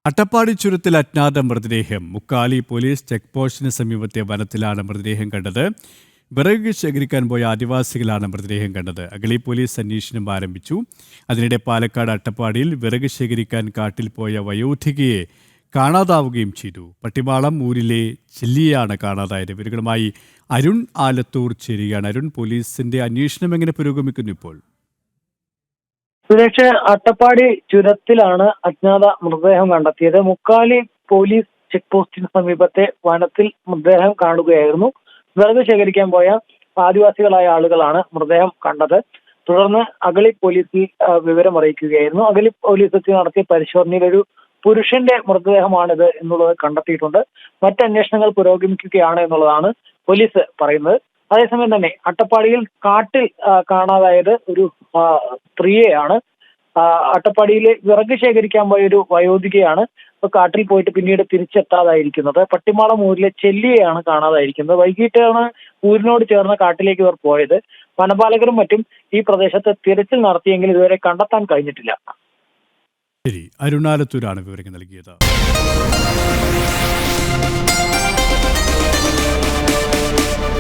അട്ടപ്പാടി ചുരത്തിൽ അജ്ഞാത മൃതദേഹം. മുക്കാലി പോലീസ് ചെക്ക് പോസ്റ്റിന് സമീപത്തെ വനത്തിലാണ് മൃതദേഹം കണ്ടത്. വിറക് ശേഖരിക്കാൻ പോയ ആദിവാസികളാണ് മൃതദേഹം കണ്ടത്. അഗളി പോലീസ് അന്വേഷണം ആരംഭിച്ചു. അതിനിടെ പാലക്കാട് അട്ടപ്പാടിയിൽ വിറക് ശേഖരിക്കാൻ കാട്ടിൽ പോയ വയോധികയെ കാണാതാവുകയും ചെയ്തു. പട്ടിമാളം ഊരിലെ ചെല്ലിയാണ് കാണാതായത്. ഇവരുമായി അരുൺ ആലത്തൂർ ചേരുകയാണ്. അരുൺ, പോലീസിന്റെ അന്വേഷണം എങ്ങനെ പുരോഗമിക്കുന്നു ഇപ്പോൾ? സുരേഷ്, അട്ടപ്പാടി ചുരത്തിലാണ് അജ്ഞാത മൃതദേഹം കണ്ടെത്തിയത്. മുക്കാലി പോലീസ് ചെക്ക് പോസ്റ്റിന് സമീപത്തെ വനത്തിൽ മൃതദേഹം കാണുകയായിരുന്നു. വിറക് ശേഖരിക്കാൻ പോയ ആദിവാസികളായ ആളുകളാണ് മൃതദേഹം കണ്ടത്. തുടർന്ന് അഗളി പോലീസിൽ വിവരം അറിയിക്കുകയായിരുന്നു. അഗളി പോലീസ് എത്തി നടത്തിയ പരിശോധനയിൽ ഒരു പുരുഷന്റെ മൃതദേഹമാണിത് എന്നുള്ളത് കണ്ടെത്തിയിട്ടുണ്ട്. മറ്റന്വേഷണങ്ങൾ പുരോഗമിക്കുകയാണ് എന്നുള്ളതാണ് പോലീസ് പറയുന്നത്. അതേസമയം തന്നെ അട്ടപ്പാടിയിൽ കാട്ടിൽ കാണാതായത് ഒരു സ്ത്രീയെയാണ്. അട്ടപ്പാടിയിലെ വിറക് ശേഖരിക്കാൻ പോയ ഒരു വയോധികയാണ് കാട്ടിൽ പോയിട്ട് പിന്നീട് തിരിച്ചെത്താതായിരിക്കുന്നത്. പട്ടിമാളം ഊരിലെ ചെല്ലിയെയാണ് കാണാതായിരിക്കുന്നത്. വൈകിട്ടാണ് ഊരിനോട് ചേർന്ന കാട്ടിലേക്ക് ഇവർ പോയത്. വനപാലകരും മറ്റും ഈ പ്രദേശത്ത് തിരച്ചിൽ നടത്തിയെങ്കിലും ഇതുവരെ കണ്ടെത്താൻ കഴിഞ്ഞിട്ടില്ല. ശരി, അരുണാലത്തൂരാണ് വിവരങ്ങൾ നൽകിയത്.